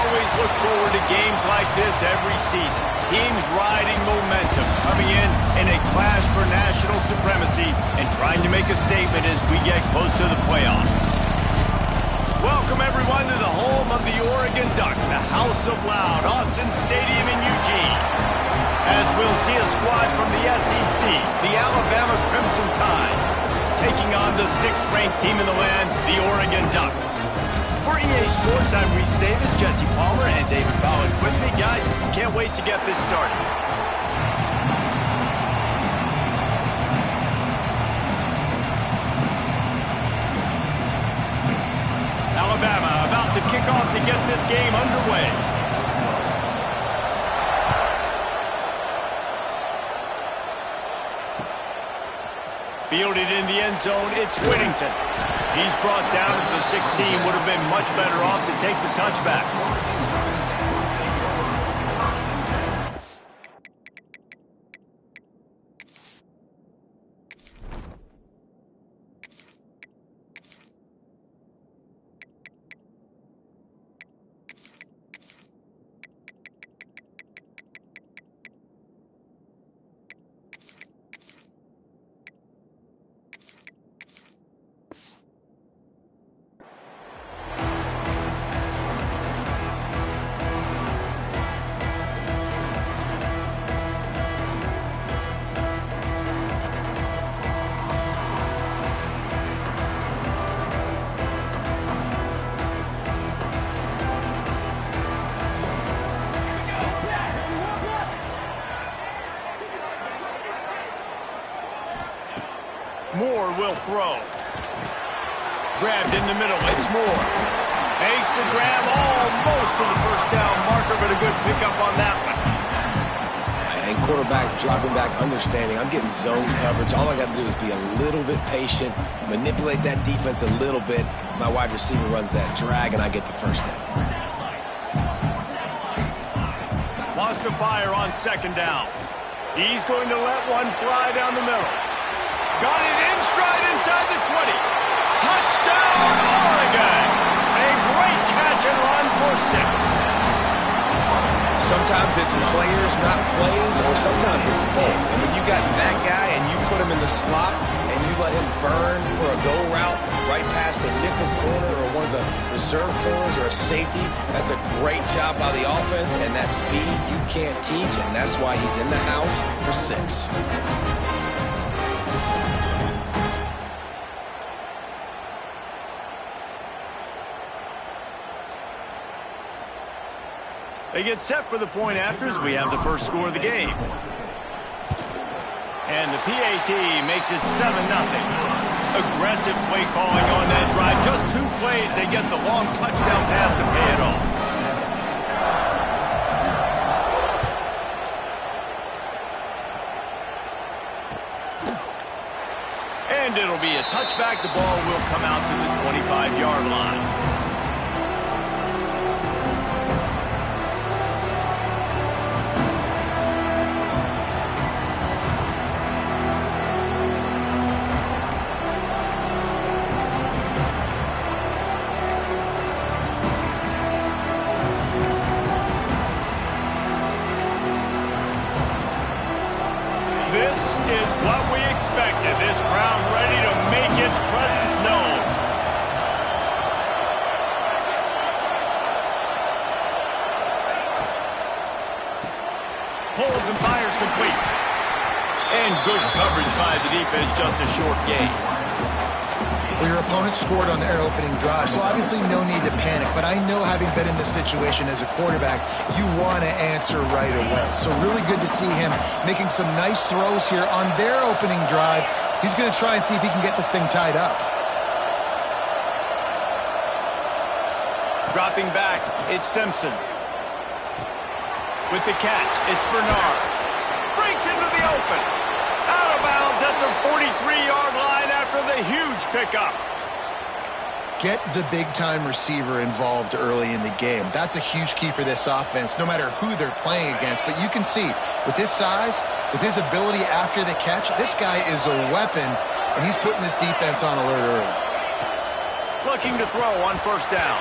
always look forward to games like this every season. Teams riding momentum, coming in a clash for national supremacy and trying to make a statement as we get close to the playoffs. Welcome, everyone, to the home of the Oregon Ducks, the House of Loud, Autzen Stadium in Eugene. As we'll see a squad from the SEC, the Alabama Crimson Tide, taking on the 6th-ranked team in the land, the Oregon Ducks. For EA Sports, I'm Reese Davis, Jesse Palmer, and David Ballard with me. Guys, can't wait to get this started. Alabama about to kick off to get this game underway. Fielded in the end zone, it's Whittington. He's brought down to the 16. Would have been much better off to take the touchback. Moore will throw. Grabbed in the middle. It's Moore. Makes the grab almost to the first down marker, but a good pickup on that one. And quarterback dropping back, understanding I'm getting zone coverage. All I got to do is be a little bit patient, manipulate that defense a little bit. My wide receiver runs that drag, and I get the first down. Lost to fire on 2nd down. He's going to let one fly down the middle. Got it in stride inside the 20. Touchdown, Oregon! A great catch and run for 6. Sometimes it's players, not plays, or sometimes it's both. And when you got that guy and you put him in the slot and you let him burn for a go route right past a nickel corner or one of the reserve corners or a safety, that's a great job by the offense, and that speed you can't teach, and that's why he's in the house for 6. They get set for the point afters. We have the first score of the game. And the PAT makes it 7-0. Aggressive play calling on that drive. Just 2 plays, they get the long touchdown pass to pay it off. And it'll be a touchback. The ball will come out to the 25-yard line. This is what we expected. This crowd ready to make its presence known. Pulls and fires complete. And good coverage by the defense, just a short gain. Well, your opponent scored on their opening drive, so obviously no need to panic. But I know, having been in this situation as a quarterback, you want to answer right away. So really good to see him making some nice throws here on their opening drive. He's going to try and see if he can get this thing tied up. Dropping back, it's Simpson. With the catch, it's Bernard. Breaks into the open. Out of bounds at the 43-yard line after the huge pickup. Get the big-time receiver involved early in the game. That's a huge key for this offense, no matter who they're playing against. But you can see, with his size, with his ability after the catch, this guy is a weapon, and he's putting this defense on alert early. looking to throw on first down.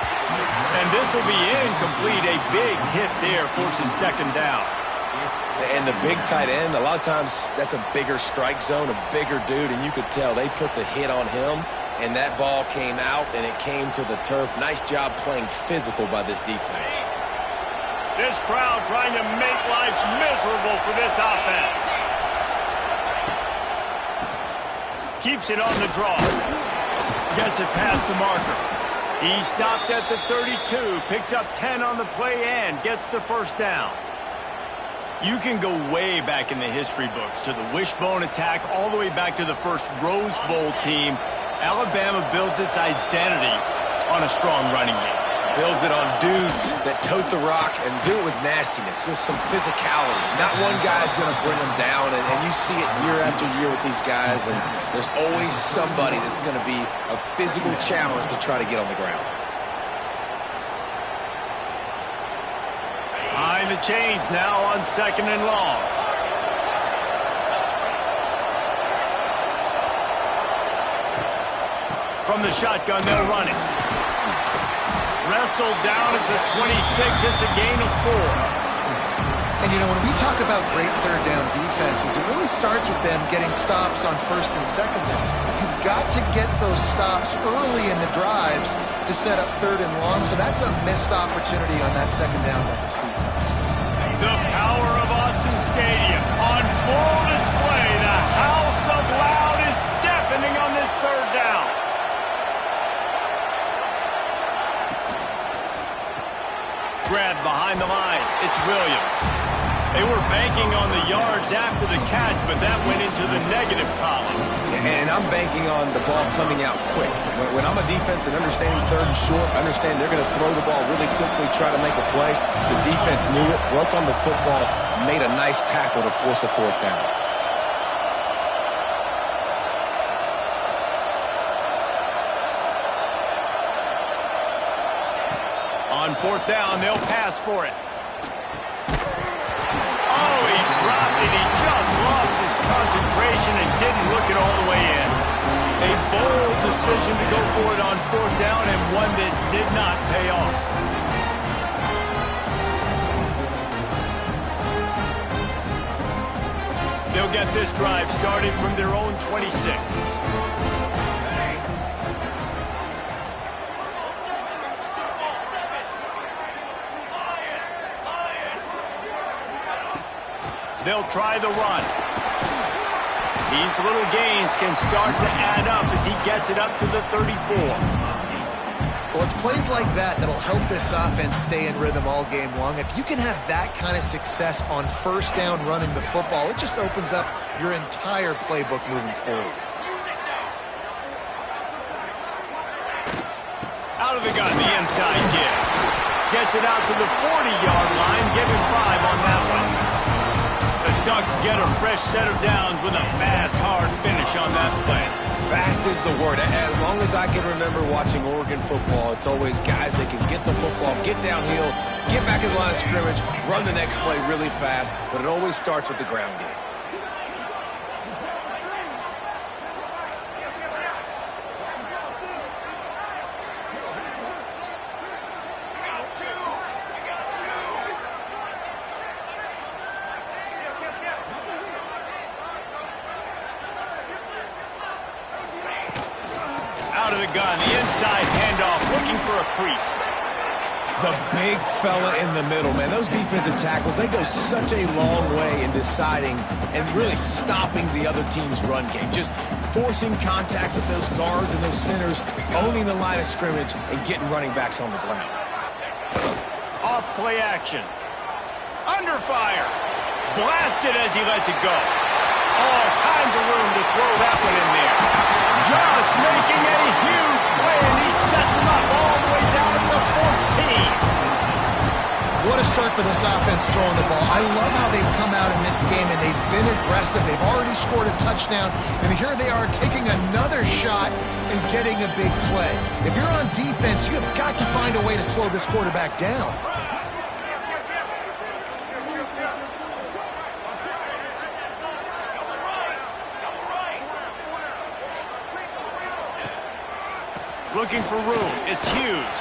And this will be incomplete. A big hit there forces second down. And the big tight end, a lot of times that's a bigger strike zone, a bigger dude, and you could tell they put the hit on him, and that ball came out, and it came to the turf. Nice job playing physical by this defense. This crowd trying to make life miserable for this offense. Keeps it on the draw. Gets it past the marker. He stopped at the 32, picks up 10 on the play and gets the first down. You can go way back in the history books to the wishbone attack all the way back to the first Rose Bowl team. Alabama builds its identity on a strong running game. Builds it on dudes that tote the rock and do it with nastiness, with some physicality. Not one guy's going to bring them down, and you see it year after year with these guys, and there's always somebody that's going to be a physical challenge to try to get on the ground. Behind the chains now on second and long. From the shotgun, they'll run it. Wrestled down at the 26. It's a gain of 4. And, you know, when we talk about great third down defenses, it really starts with them getting stops on first and second down. You've got to get those stops early in the drives to set up third and long, so that's a missed opportunity on that second down by this defense. The power of Autzen Stadium on full display. The house of loud is deafening on this third down. Grabbed behind the line. It's Williams. They were banking on the yards after the catch, but that went into the negative column. And I'm banking on the ball coming out quick. When I'm a defense and understanding third and short, I understand they're going to throw the ball really quickly, try to make a play. The defense knew it, broke on the football, made a nice tackle to force a fourth down. On fourth down, they'll pass for it. Oh, he dropped it. He just lost his concentration and didn't look it all the way in. A bold decision to go for it on fourth down and one that did not pay off. They'll get this drive started from their own 26. They'll try the run. These little gains can start to add up as he gets it up to the 34. Well, it's plays like that that'll help this offense stay in rhythm all game long. If you can have that kind of success on first down running the football, it just opens up your entire playbook moving forward. Out of the gun, the inside give. Gets it out to the 40-yard line. Give him 5 on that one. The Ducks get a fresh set of downs with a fast, hard finish on that play. Fast is the word. As long as I can remember watching Oregon football, it's always guys that can get the football, get downhill, get back in the line of scrimmage, run the next play really fast, but it always starts with the ground game. Out of the gun, the inside handoff, looking for a crease. The big fella in the middle, man. Those defensive tackles, they go such a long way in deciding and really stopping the other team's run game. Just forcing contact with those guards and those centers, owning the line of scrimmage, and getting running backs on the ground. Off play action. Under fire. Blasted as he lets it go. All kinds of room to throw that one in there. Just making a huge play, and he sets him up all the way down to the 14. What a start for this offense throwing the ball. I love how they've come out in this game, and they've been aggressive. They've already scored a touchdown, and here they are taking another shot and getting a big play. If you're on defense, you have got to find a way to slow this quarterback down. looking for room. It's Hughes.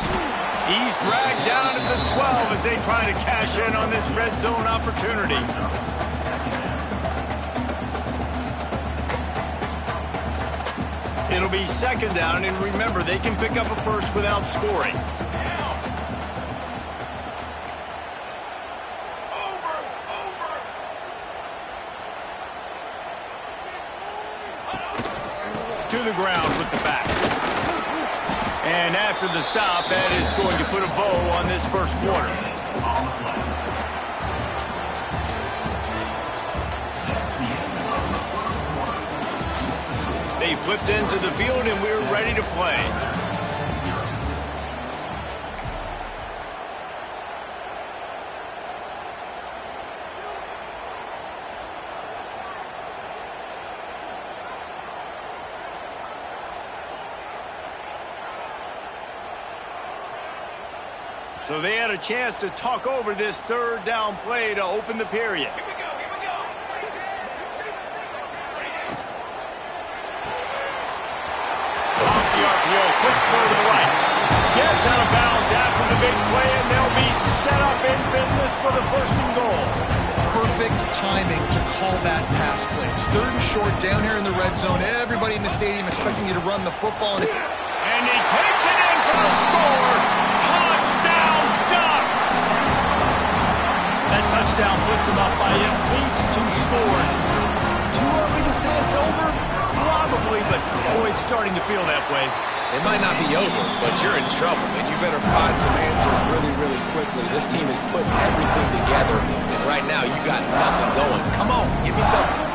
He's dragged down to the 12 as they try to cash in on this red zone opportunity. It'll be second down, and remember, they can pick up a first without scoring. To the ground with the back. And after the stop, that is going to put a bow on this first quarter. They flipped into the field, and we're ready to play. So they had a chance to talk over this third down play to open the period. Quick throw to the right. Gets out of bounds after the big play, and they'll be set up in business for the first and goal. Perfect timing to call that pass play. It's third and short down here in the red zone. Everybody in the stadium expecting you to run the football. And he takes it in for a score. Touchdown, Ducks! That touchdown puts them up by at least 2 scores. Too early to say it's over? Probably, but boy, it's starting to feel that way. It might not be over, but you're in trouble, and you better find some answers really, really quickly. This team is putting everything together, and right now you got nothing going. Come on, give me something.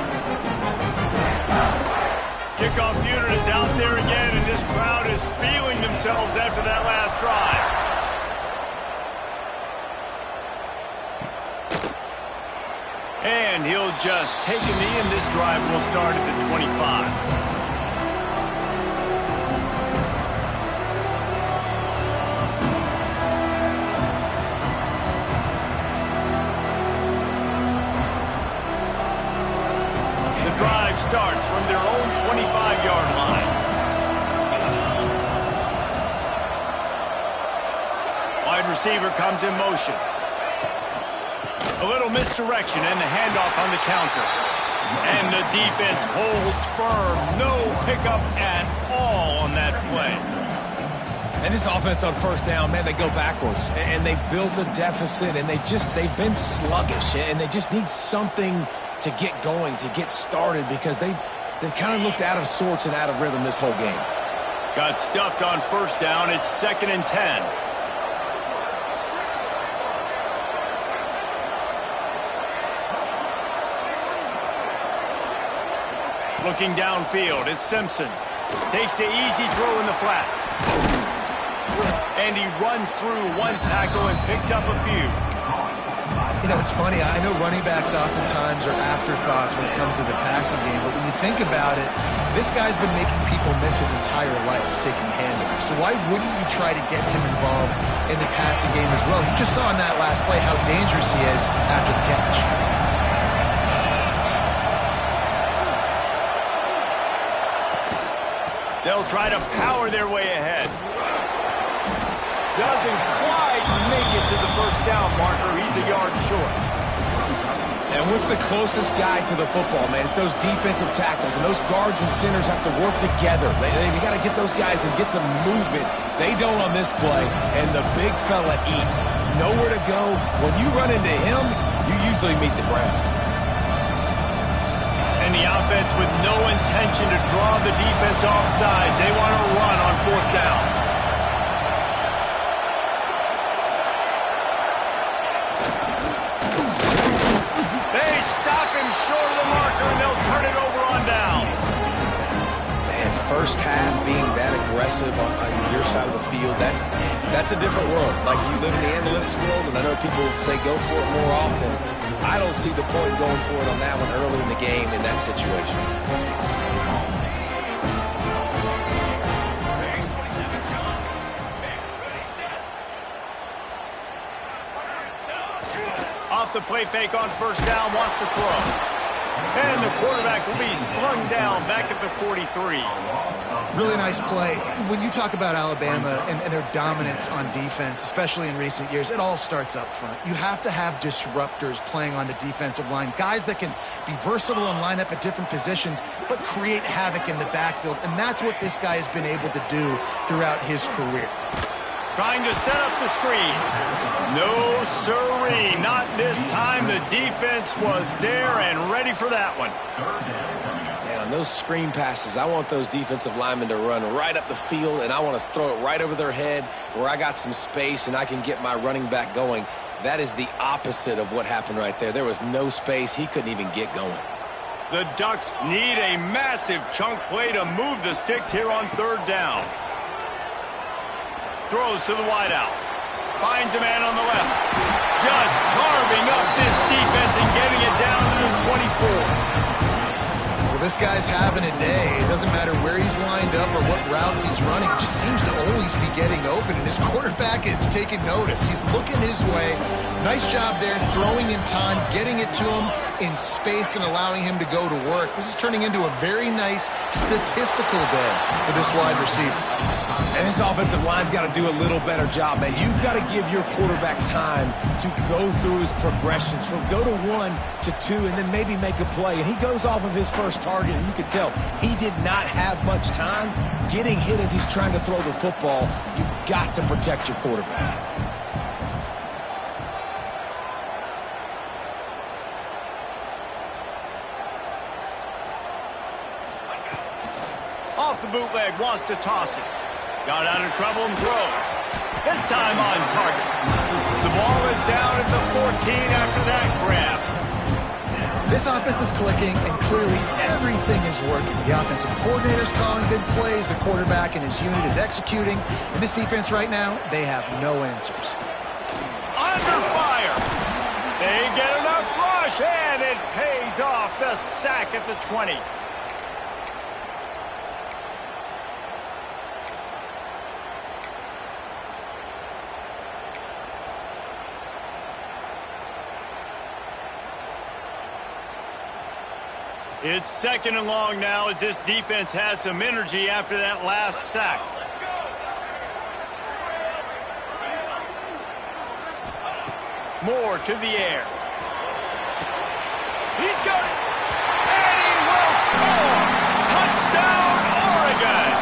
Kickoff unit is out there again, and this crowd is feeling themselves after that last drive. And he'll just take a knee, and this drive will start at the 25. Starts from their own 25-yard line. Wide receiver comes in motion. A little misdirection and the handoff on the counter. And the defense holds firm. No pickup at all on that play. And this offense on first down, man, they go backwards. And they built a deficit, and they've been sluggish. And they just need something to get going, to get started, because they've kind of looked out of sorts and out of rhythm this whole game. Got stuffed on first down. It's 2nd and 10. Looking downfield, it's Simpson. Takes the easy throw in the flat. And he runs through one tackle and picks up a few. You know, it's funny. I know running backs oftentimes are afterthoughts when it comes to the passing game, but when you think about it, this guy's been making people miss his entire life taking handoffs. So why wouldn't you try to get him involved in the passing game as well? You just saw in that last play how dangerous he is after the catch. They'll try to power their way ahead. Doesn't quite make it to the first down marker. He's a yard short. And what's the closest guy to the football, man? It's those defensive tackles, and those guards and centers have to work together. They got to get those guys and get some movement. They don't on this play, and the big fella eats. Nowhere to go. When you run into him, you usually meet the ground. And the offense with no intention to draw the defense off sides. They want to run on fourth down. Short of the marker, and they'll turn it over on down. Man, first half being that aggressive on your side of the field, that's a different world. Like, you live in the analytics world, and I know people say go for it more often. I don't see the point going for it on that one early in the game in that situation. Off the play fake on first down, wants to throw. And the quarterback will be slung down back at the 43. Really nice play. When you talk about Alabama and their dominance on defense, especially in recent years, it all starts up front. You have to have disruptors playing on the defensive line, guys that can be versatile and line up at different positions, but create havoc in the backfield. And that's what this guy has been able to do throughout his career. Trying to set up the screen. No, sirree. Not this time. The defense was there and ready for that one. Man, on those screen passes, I want those defensive linemen to run right up the field, and I want to throw it right over their head where I got some space and I can get my running back going. That is the opposite of what happened right there. There was no space. He couldn't even get going. The Ducks need a massive chunk play to move the sticks here on third down. Throws to the wideout. Finds a man on the left. Just carving up this defense and getting it down to the 24. Well, this guy's having a day. It doesn't matter where he's lined up or what routes he's running. He just seems to always be getting open, and his quarterback is taking notice. He's looking his way. Nice job there, throwing in time, getting it to him in space and allowing him to go to work. This is turning into a very nice statistical day for this wide receiver. And this offensive line's got to do a little better job, man. You've got to give your quarterback time to go through his progressions from go to 1 to 2 and then maybe make a play. And he goes off of his first target, and you can tell he did not have much time getting hit as he's trying to throw the football. You've got to protect your quarterback. Off the bootleg, wants to toss it. Got out of trouble and throws. This time on target. The ball is down at the 14 after that grab. This offense is clicking, and clearly everything is working. The offensive coordinator's calling good plays. The quarterback and his unit is executing. And this defense right now, they have no answers. Under fire. They get enough rush, and it pays off. The sack at the 20. It's second and long now as this defense has some energy after that last sack. Moore to the air. He's got it. And he will score. Touchdown, Oregon.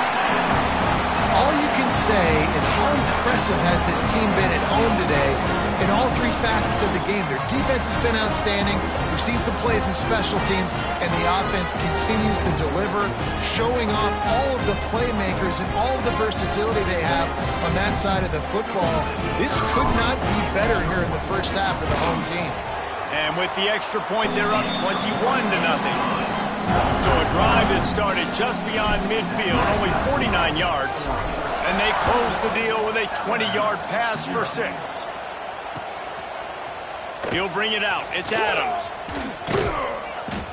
All you can say is how impressive has this team been at home today in all three facets of the game. Their defense has been outstanding. We've seen some plays in special teams, and the offense continues to deliver, showing off all of the playmakers and all of the versatility they have on that side of the football. This could not be better here in the first half for the home team. And with the extra point, they're up 21-0. So a drive that started just beyond midfield, only 49 yards, and they close the deal with a 20-yard pass for 6. He'll bring it out. It's Adams.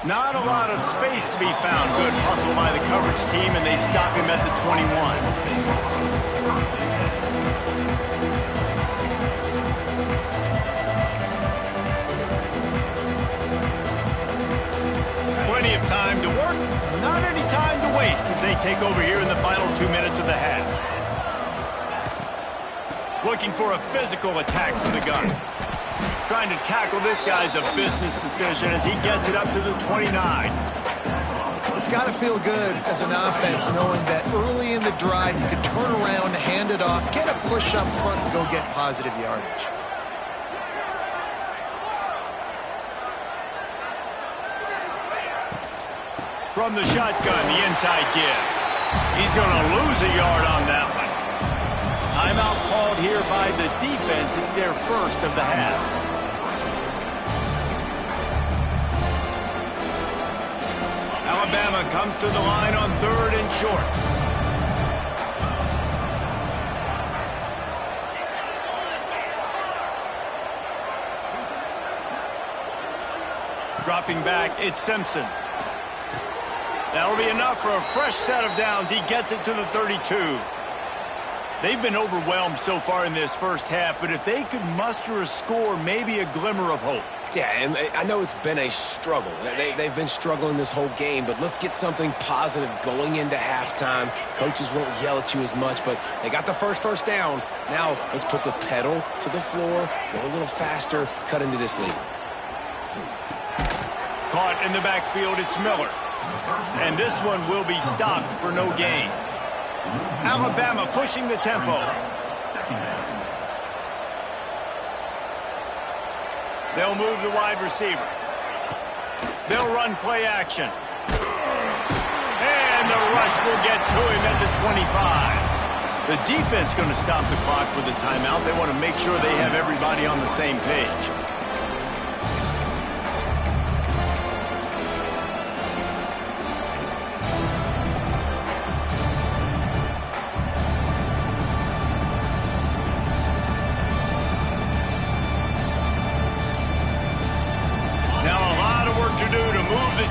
Not a lot of space to be found. Good hustle by the coverage team, and they stop him at the 21. Plenty of time to work, not any time to waste as they take over here in the final 2 minutes of the half. Looking for a physical attack from the gun. Trying to tackle this guy's a business decision as he gets it up to the 29. It's got to feel good as an offense knowing that early in the drive you can turn around, hand it off, get a push up front, and go get positive yardage. From the shotgun, the inside give. He's going to lose a yard on that one. Timeout called here by the defense. It's their first of the half. Alabama comes to the line on 3rd and short. Dropping back, it's Simpson. That'll be enough for a fresh set of downs. He gets it to the 32. They've been overwhelmed so far in this first half, but if they could muster a score, maybe a glimmer of hope. Yeah, and I know it's been a struggle. They've been struggling this whole game, but let's get something positive going into halftime. Coaches won't yell at you as much, but they got the first down. Now let's put the pedal to the floor, go a little faster, cut into this lead. Caught in the backfield, it's Miller. And this one will be stopped for no gain. Alabama pushing the tempo. They'll move the wide receiver. They'll run play action. And the rush will get to him at the 25. The defense going to stop the clock with a timeout. They want to make sure they have everybody on the same page.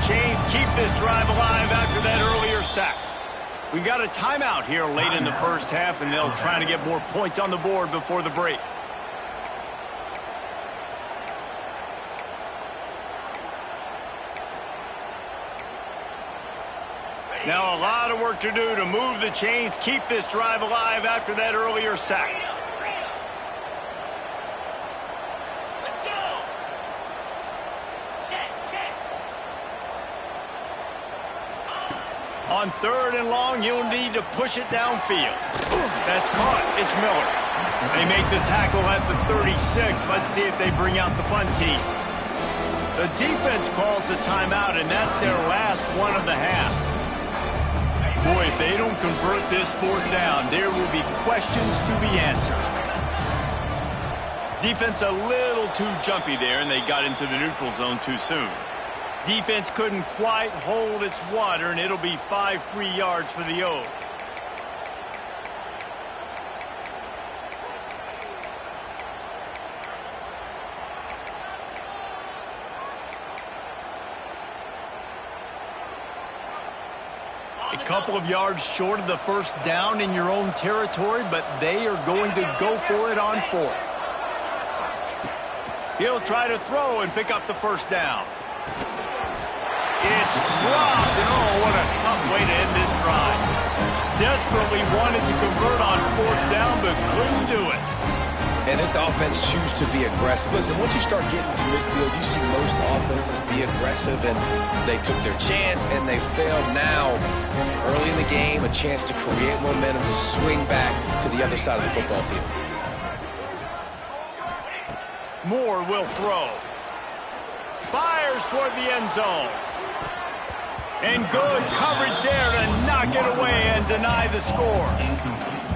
Chains keep this drive alive after that earlier sack. We've got a timeout here late in the first half, and they'll try to get more points on the board before the break. Now a lot of work to do to move the chains, keep this drive alive after that earlier sack. On 3rd and long, you'll need to push it downfield. That's caught. It's Miller. They make the tackle at the 36. Let's see if they bring out the punt team. The defense calls the timeout, and that's their last one of the half. Boy, if they don't convert this 4th down, there will be questions to be answered. Defense a little too jumpy there, and they got into the neutral zone too soon. Defense couldn't quite hold its water, and it'll be 5 free yards for the O. A couple of yards short of the 1st down in your own territory, but they are going to go for it on 4th. He'll try to throw and pick up the 1st down. It's dropped, and oh, what a tough way to end this drive. Desperately wanted to convert on 4th down, but couldn't do it. And this offense chooses to be aggressive. Listen, once you start getting to midfield, you see most offenses be aggressive, and they took their chance, and they failed. Now, early in the game, a chance to create momentum, to swing back to the other side of the football field. Moore will throw. Fires toward the end zone. And good coverage there to knock it away and deny the score.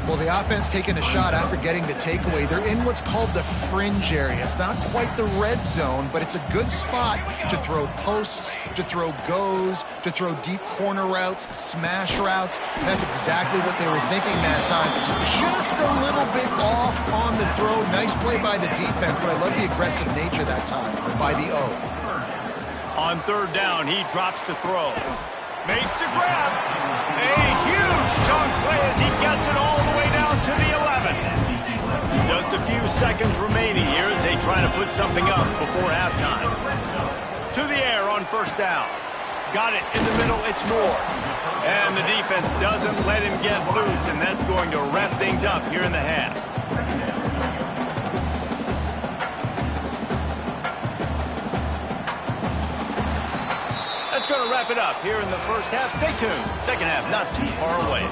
Well, the offense taking a shot after getting the takeaway. They're in what's called the fringe area. It's not quite the red zone, but it's a good spot to throw posts, to throw goes, to throw deep corner routes, smash routes. And that's exactly what they were thinking that time. Just a little bit off on the throw. Nice play by the defense, but I love the aggressive nature that time by the O. On 3rd down, he drops to throw. Makes the grab. A huge chunk play as he gets it all the way down to the 11. Just a few seconds remaining here as they try to put something up before halftime. To the air on 1st down. Got it in the middle, it's Moore. And the defense doesn't let him get loose, and that's going to wrap things up here in the half. That's going to wrap it up here in the first half. Stay tuned. Second half, not too far away.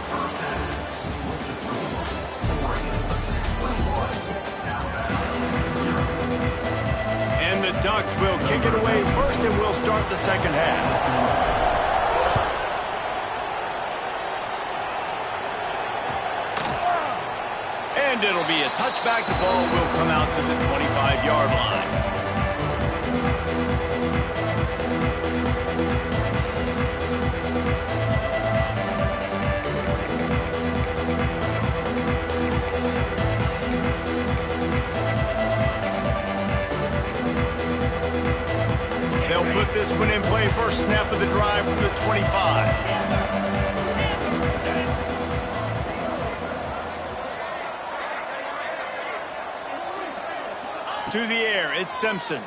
And the Ducks will kick it away first, and we'll start the second half. And it'll be a touchback. The ball will come out to the 25-yard line. They'll put this one in play. First snap of the drive from the 25. To the air, it's Simpson.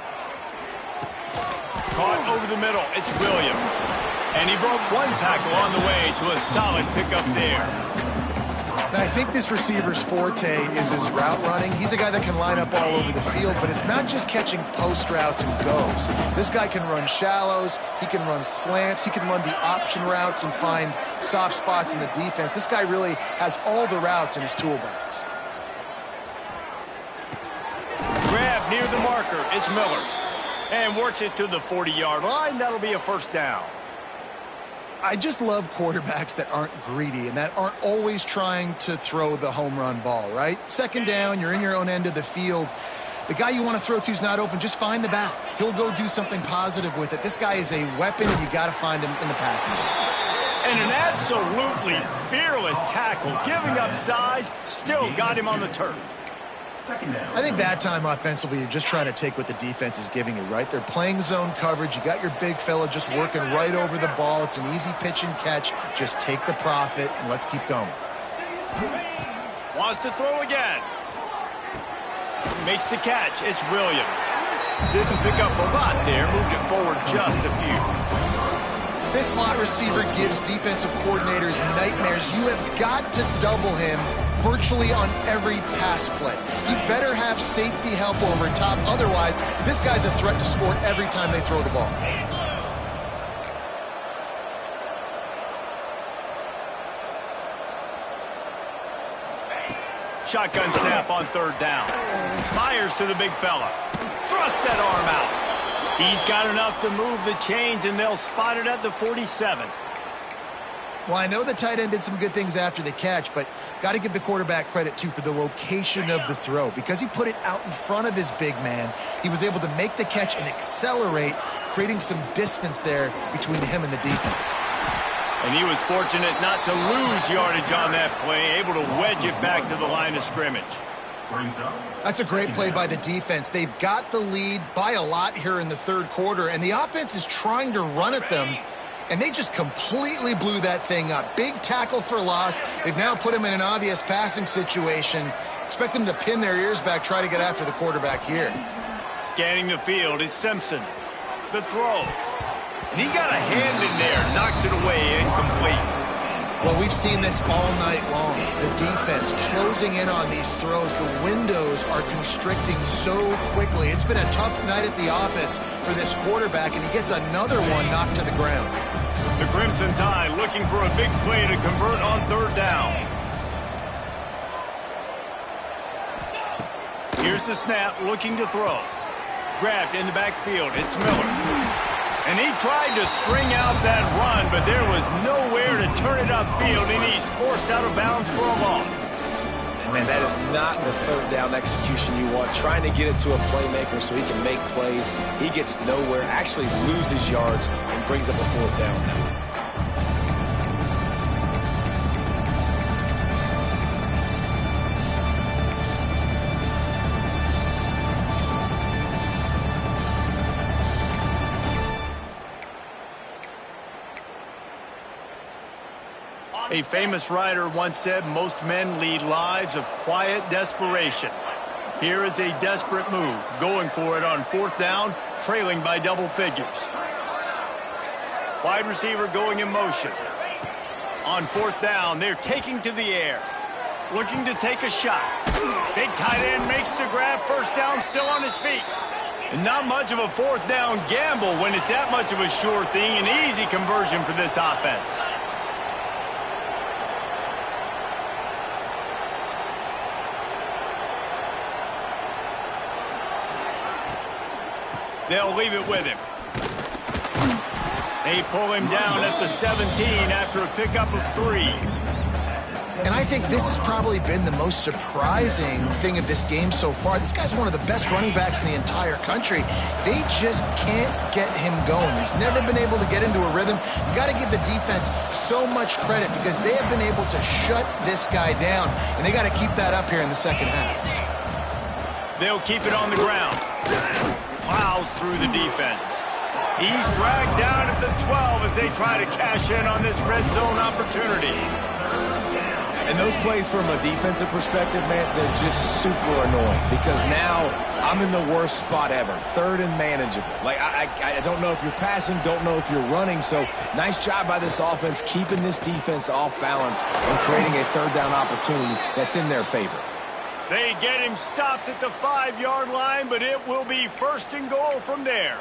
over the middle. It's Williams. And he broke one tackle on the way to a solid pickup there. And I think this receiver's forte is his route running. He's a guy that can line up all over the field, but it's not just catching post routes and goes. This guy can run shallows, he can run slants, he can run the option routes and find soft spots in the defense. This guy really has all the routes in his toolbox. Grab near the marker. It's Miller. And works it to the 40-yard line. That'll be a first down. I just love quarterbacks that aren't greedy and that aren't always trying to throw the home run ball, right? Second down, you're in your own end of the field. The guy you want to throw to is not open. Just find the back. He'll go do something positive with it. This guy is a weapon, and you got to find him in the passing game. And an absolutely fearless tackle. Giving up size, still got him on the turf. I think that time offensively, you're just trying to take what the defense is giving you, right? They're playing zone coverage. You got your big fella just working right over the ball. It's an easy pitch and catch. Just take the profit, and let's keep going. Wants to throw again. Makes the catch. It's Williams. Didn't pick up a lot there. Moved it forward just a few. This slot receiver gives defensive coordinators nightmares. You have got to double him virtually on every pass play. You better have safety help over top. Otherwise, this guy's a threat to score every time they throw the ball. Shotgun snap on third down. Fires to the big fella. Thrust that arm out. He's got enough to move the chains, and they'll spot it at the 47. Well, I know the tight end did some good things after the catch, but got to give the quarterback credit, too, for the location of the throw. Because he put it out in front of his big man, he was able to make the catch and accelerate, creating some distance there between him and the defense. And he was fortunate not to lose yardage on that play, able to wedge it back to the line of scrimmage. That's a great play by the defense. They've got the lead by a lot here in the third quarter, and the offense is trying to run at them, and they just completely blew that thing up. Big tackle for loss. They've now put him in an obvious passing situation. Expect them to pin their ears back, try to get after the quarterback here. Scanning the field, it's Simpson. The throw. And he got a hand in there, knocks it away, incomplete. Well, we've seen this all night long. The defense closing in on these throws. The windows are constricting so quickly. It's been a tough night at the office for this quarterback, and he gets another one knocked to the ground. The Crimson Tide looking for a big play to convert on third down. Here's the snap, looking to throw. Grabbed in the backfield. It's Miller. And he tried to string out that run, but there was nowhere to turn it upfield, and he's forced out of bounds for a loss. And man, that is not the third down execution you want. Trying to get it to a playmaker so he can make plays. He gets nowhere, actually loses yards, and brings up a fourth down now. A famous writer once said, most men lead lives of quiet desperation. Here is a desperate move, going for it on fourth down, trailing by double figures. Wide receiver going in motion. On fourth down, they're taking to the air, looking to take a shot. Big tight end makes the grab, first down, still on his feet. And not much of a fourth down gamble when it's that much of a sure thing, an easy conversion for this offense. They'll leave it with him. They pull him down at the 17 after a pickup of 3. And I think this has probably been the most surprising thing of this game so far. This guy's one of the best running backs in the entire country. They just can't get him going. He's never been able to get into a rhythm. You got to give the defense so much credit because they have been able to shut this guy down, and they got to keep that up here in the second half. They'll keep it on the ground. Plows through the defense. He's dragged down at the 12 as they try to cash in on this red zone opportunity. And those plays from a defensive perspective, man, they're just super annoying because now I'm in the worst spot ever, third and manageable. Like, I don't know if you're passing, don't know if you're running, so nice job by this offense keeping this defense off balance and creating a third down opportunity that's in their favor. They get him stopped at the 5-yard line, but it will be first and goal from there.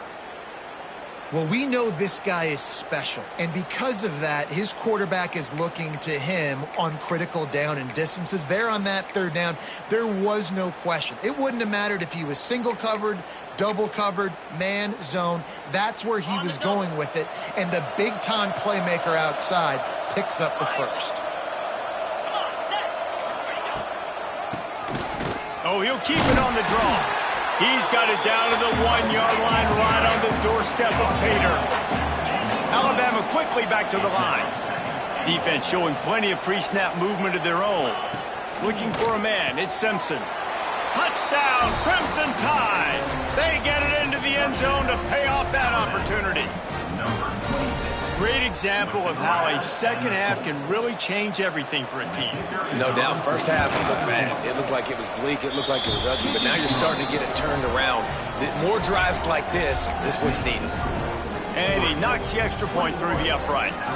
Well, we know this guy is special, and because of that, his quarterback is looking to him on critical down and distances. There on that third down, there was no question. It wouldn't have mattered if he was single covered, double covered, man, zone. That's where he was going with it, and the big-time playmaker outside picks up the first. Oh, he'll keep it on the draw. He's got it down to the 1-yard line, right on the doorstep of Pater. Alabama quickly back to the line. Defense showing plenty of pre-snap movement of their own. Looking for a man, it's Simpson. Touchdown, Crimson Tide. They get it into the end zone to pay off that opportunity. Great example of how a second half can really change everything for a team. No doubt. First half, it looked bad. It looked like it was bleak. It looked like it was ugly. But now you're starting to get it turned around. More drives like this is what's needed. And he knocks the extra point through the uprights.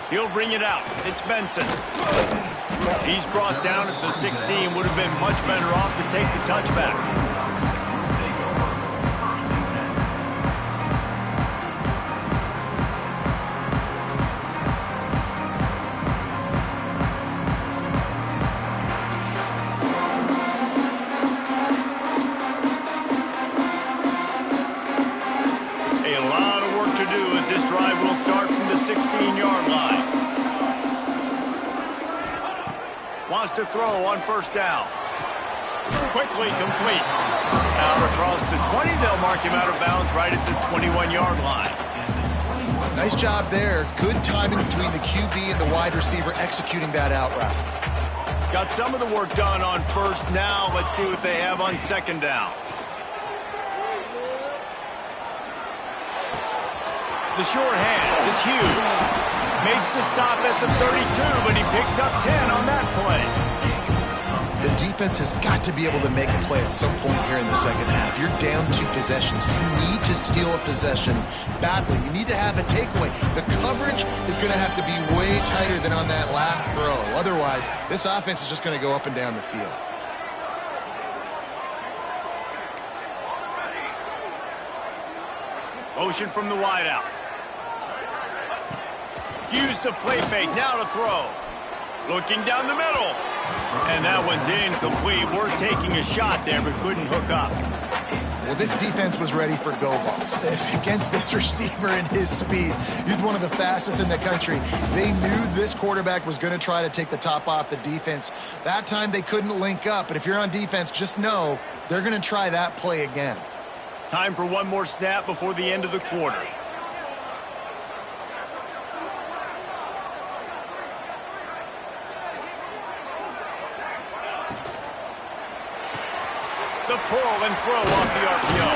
He'll bring it out. It's Benson. He's brought down at the 16. Would have been much better off to take the touchback. A lot of work to do as this drive will start from the 16-yard line. Wants to throw on first down. Quickly complete. Out across the 20, they'll mark him out of bounds right at the 21-yard line. Nice job there. Good timing between the QB and the wide receiver executing that out route. Got some of the work done on first. Now let's see what they have on second down. The short hands, it's Hughes. Makes the stop at the 32, but he picks up 10 on that play. The defense has got to be able to make a play at some point here in the second half. You're down 2 possessions. You need to steal a possession badly. You need to have a takeaway. The coverage is going to have to be way tighter than on that last throw. Otherwise, this offense is just going to go up and down the field. Motion from the wideout. Use the play fake, now to throw. Looking down the middle. And that one's incomplete. We're taking a shot there, but couldn't hook up. Well, this defense was ready for go balls. Against this receiver and his speed, he's one of the fastest in the country. They knew this quarterback was going to try to take the top off the defense. That time they couldn't link up, but if you're on defense, just know they're going to try that play again. Time for one more snap before the end of the quarter. The pull and throw off the RPO.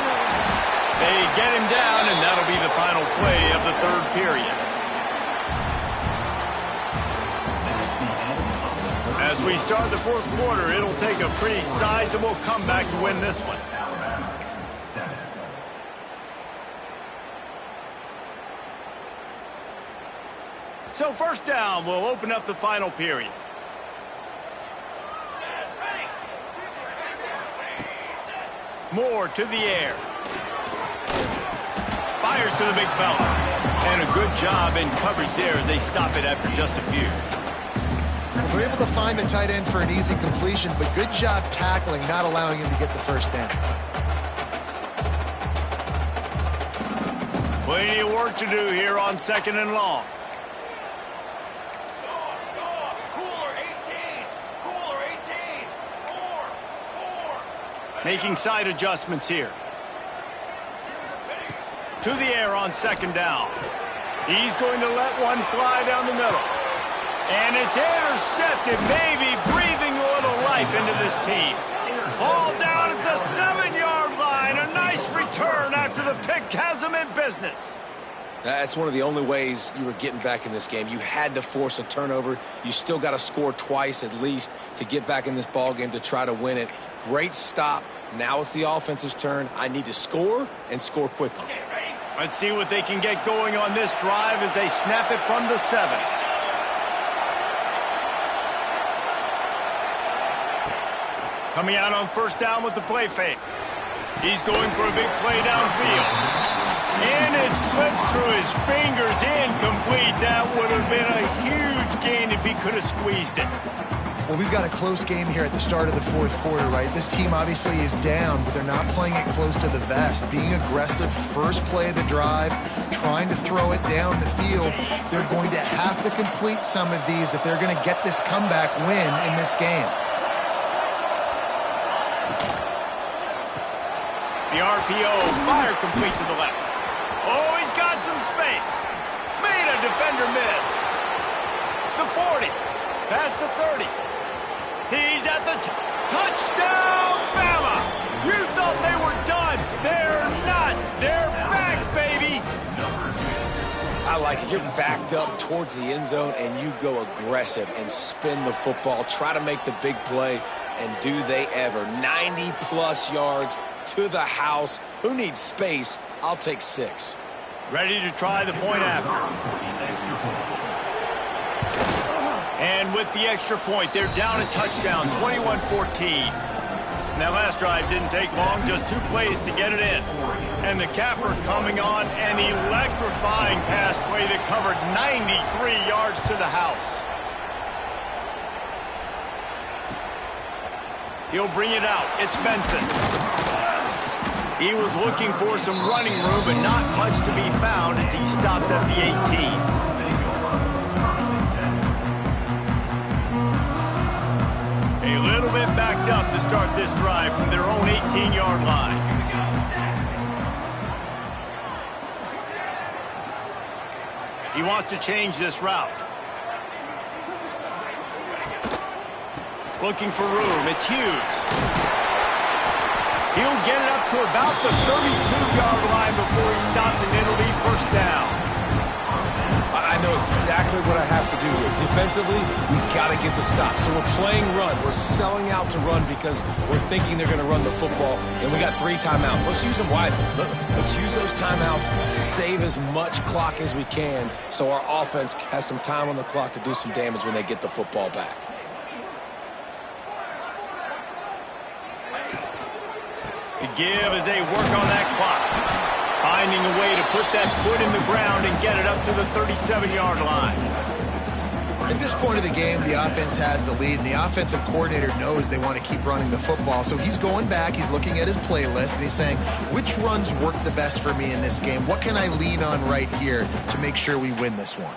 They get him down, and that'll be the final play of the third period. As we start the fourth quarter, it'll take a pretty sizable comeback to win this one. So first down will open up the final period. Moore to the air. Fires to the big fella. And a good job in coverage there as they stop it after just a few. Well, they're able to find the tight end for an easy completion, but good job tackling, not allowing him to get the first down. Plenty of work to do here on second and long. Making side adjustments here. To the air on second down. He's going to let one fly down the middle. And it's intercepted, maybe breathing a little life into this team. Ball down at the 7-yard line. A nice return after to the pick has them in business. That's one of the only ways you were getting back in this game. You had to force a turnover. You still got to score twice at least to get back in this ball game to try to win it. Great stop. Now it's the offense's turn. I need to score and score quickly. Let's see what they can get going on this drive as they snap it from the 7. Coming out on first down with the play fake. He's going for a big play downfield. And it slips through his fingers, incomplete. That would have been a huge gain if he could have squeezed it. Well, we've got a close game here at the start of the fourth quarter, right? This team obviously is down, but they're not playing it close to the vest. Being aggressive, first play of the drive, trying to throw it down the field. They're going to have to complete some of these if they're going to get this comeback win in this game. The RPO, fire complete to the left. Oh, he's got some space. Made a defender miss. The 40, past the 30. He's at the touchdown, Bama. You thought they were done. They're not. They're back, baby. I like it. You're backed up towards the end zone, and you go aggressive and spin the football, try to make the big play, and do they ever. 90-plus yards to the house. Who needs space? I'll take 6. Ready to try the point after. And with the extra point, they're down a touchdown, 21-14. That last drive didn't take long, just 2 plays to get it in. And the capper coming on, an electrifying pass play that covered 93 yards to the house. He'll bring it out. It's Benson. He was looking for some running room, but not much to be found as he stopped at the 18. A little bit backed up to start this drive from their own 18-yard line. He wants to change this route. Looking for room. It's Hughes. He'll get it up to about the 32-yard line before he stopped, and it'll be first down. I know exactly what I have to do here. Defensively, we've got to get the stop. So we're playing run. We're selling out to run because we're thinking they're going to run the football, and we got 3 timeouts. Let's use them wisely. Let's use those timeouts, save as much clock as we can so our offense has some time on the clock to do some damage when they get the football back. The give as they work on that clock. Finding a way to put that foot in the ground and get it up to the 37-yard line. At this point of the game, the offense has the lead, and the offensive coordinator knows they want to keep running the football. So he's going back, he's looking at his playlist, and he's saying, which runs work the best for me in this game? What can I lean on right here to make sure we win this one?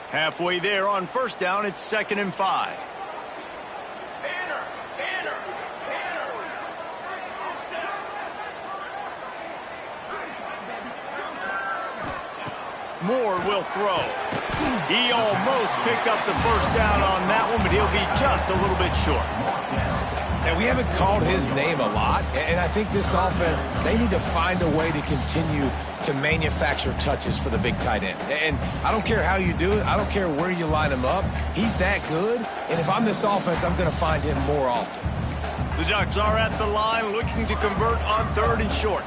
Halfway there on first down, it's 2nd and 5. Moore will throw. He almost picked up the first down on that one, but he'll be just a little bit short. And we haven't called his name a lot, and I think this offense, they need to find a way to continue to manufacture touches for the big tight end. And I don't care how you do it. I don't care where you line him up. He's that good, and if I'm this offense, I'm going to find him more often. The Ducks are at the line looking to convert on 3rd and short.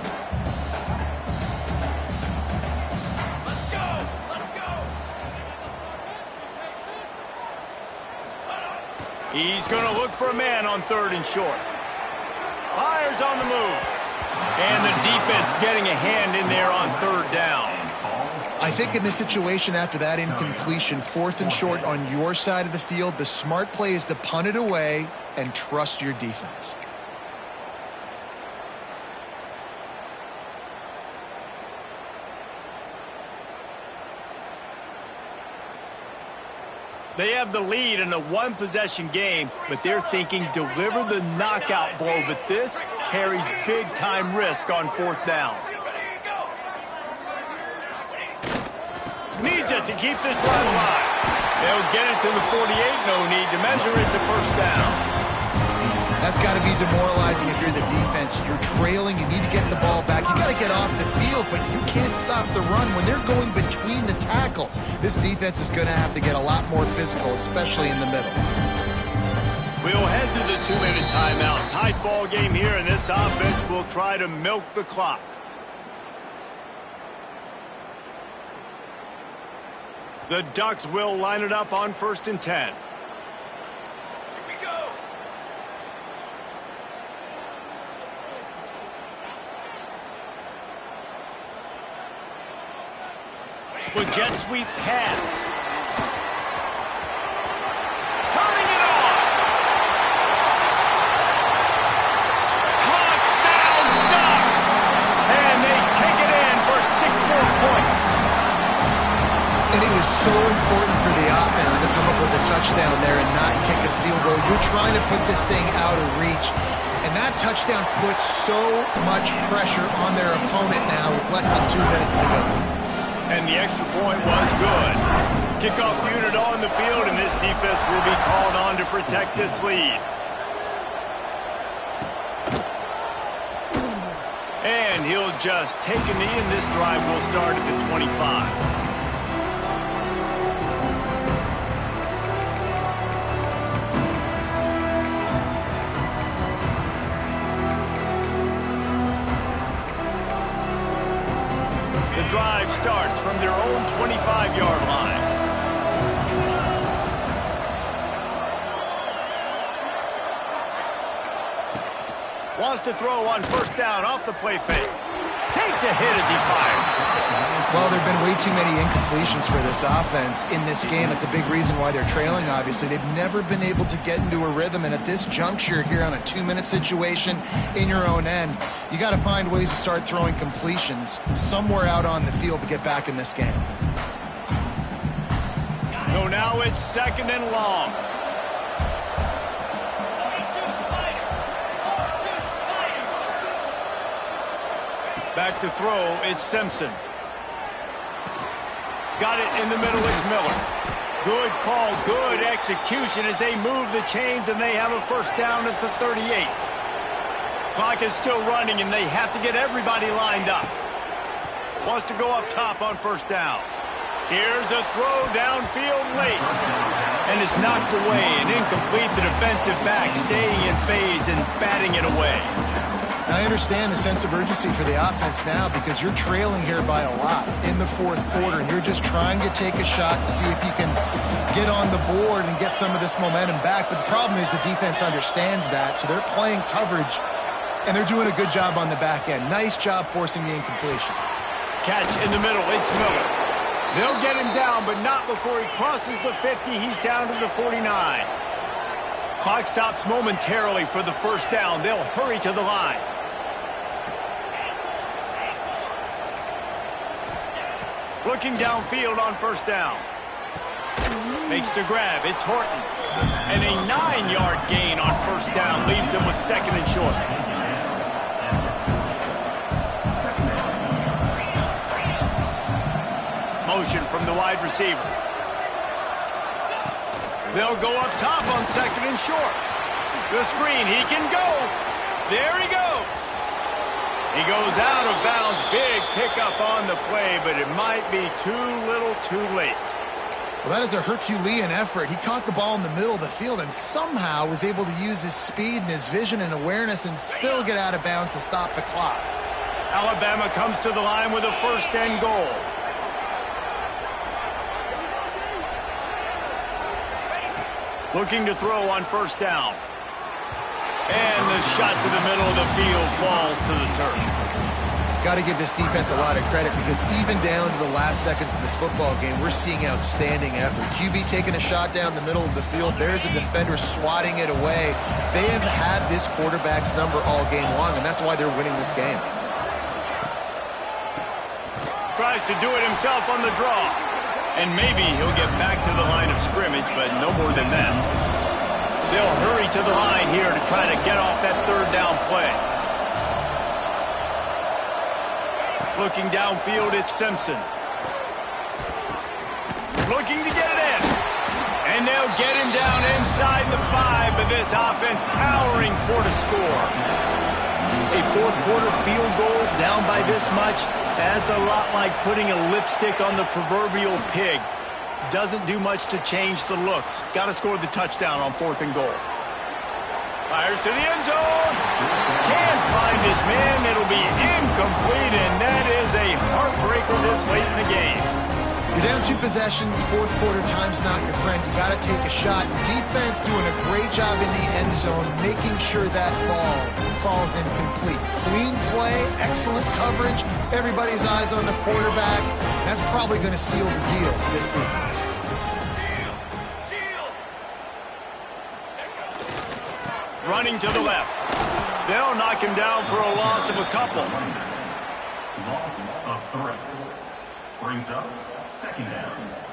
He's going to look for a man on 3rd and short. Fires on the move. And the defense getting a hand in there on 3rd down. I think in this situation after that incompletion, 4th and short on your side of the field, the smart play is to punt it away and trust your defense. They have the lead in a 1-possession game, but they're thinking deliver the knockout blow, but this carries big-time risk on 4th down. Needs it to keep this drive alive. They'll get it to the 48, no need to measure it to first down. That's got to be demoralizing if you're the defense. You're trailing. You need to get the ball back. You got to get off the field, but you can't stop the run when they're going between the tackles. This defense is going to have to get a lot more physical, especially in the middle. We'll head to the 2-minute timeout. Tight ball game here, and this offense will try to milk the clock. The Ducks will line it up on 1st and 10. Here we go. With jet sweep pass. Turning it on. Touchdown Ducks! And they take it in for 6 more points. And it was so important for the offense to come up with a touchdown there and not kick a field goal. You're trying to put this thing out of reach. And that touchdown puts so much pressure on their opponent now with less than 2 minutes to go. And the extra point was good. Kickoff unit on the field, and this defense will be called on to protect this lead. And he'll just take a knee, and this drive will start at the 25. Drive starts from their own 25-yard line. Wants to throw on 1st down off the play fake. Takes a hit as he fires. Well, there have been way too many incompletions for this offense in this game. It's a big reason why they're trailing, obviously. They've never been able to get into a rhythm, and at this juncture here on a 2-minute situation in your own end, you got to find ways to start throwing completions somewhere out on the field to get back in this game. So now it's 2nd and long. Back to throw, it's Simpson. Got it in the middle, it's Miller. Good call, good execution as they move the chains, and they have a 1st down at the 38. Clock is still running, and they have to get everybody lined up. Wants to go up top on 1st down. Here's a throw downfield late. And it's knocked away and incomplete. The defensive back staying in phase and batting it away. I understand the sense of urgency for the offense now because you're trailing here by a lot in the 4th quarter, and you're just trying to take a shot to see if you can get on the board and get some of this momentum back. But the problem is the defense understands that, so they're playing coverage, and they're doing a good job on the back end. Nice job forcing the incompletion. Catch in the middle, it's Miller. They'll get him down, but not before he crosses the 50. He's down to the 49. Clock stops momentarily for the 1st down. They'll hurry to the line. Looking downfield on 1st down. Makes the grab. It's Horton. And a 9-yard gain on 1st down leaves him with 2nd and short. Motion from the wide receiver. They'll go up top on 2nd and short. The screen. He can go. There he goes. He goes out of bounds. Big pickup on the play, but it might be too little too late. Well, that is a Herculean effort. He caught the ball in the middle of the field and somehow was able to use his speed and his vision and awareness and still get out of bounds to stop the clock. Alabama comes to the line with a 1st and goal. Looking to throw on 1st down. And the shot to the middle of the field falls to the turf. Got to give this defense a lot of credit because even down to the last seconds of this football game, we're seeing outstanding effort. QB taking a shot down the middle of the field. There's a defender swatting it away. They have had this quarterback's number all game long, and that's why they're winning this game. Tries to do it himself on the draw. And maybe he'll get back to the line of scrimmage, but no more than that. They'll hurry to the line here to try to get off that 3rd down play. Looking downfield, it's Simpson. Looking to get it in. And they'll get him down inside the 5, but this offense powering toward a score. A fourth quarter field goal down by this much, that's a lot like putting a lipstick on the proverbial pig. Doesn't do much to change the looks. Got to score the touchdown on 4th and goal. Fires to the end zone. Can't find his man. It'll be incomplete, and that is a heartbreaker this late in the game. You're down 2 possessions, 4th quarter, time's not your friend. You got to take a shot. Defense doing a great job in the end zone, making sure that ball falls incomplete. Clean play, excellent coverage. Everybody's eyes on the quarterback. That's probably going to seal the deal, this defense. Running to the left. They'll knock him down for a loss of a couple. Loss of 3. Brings up 2nd down.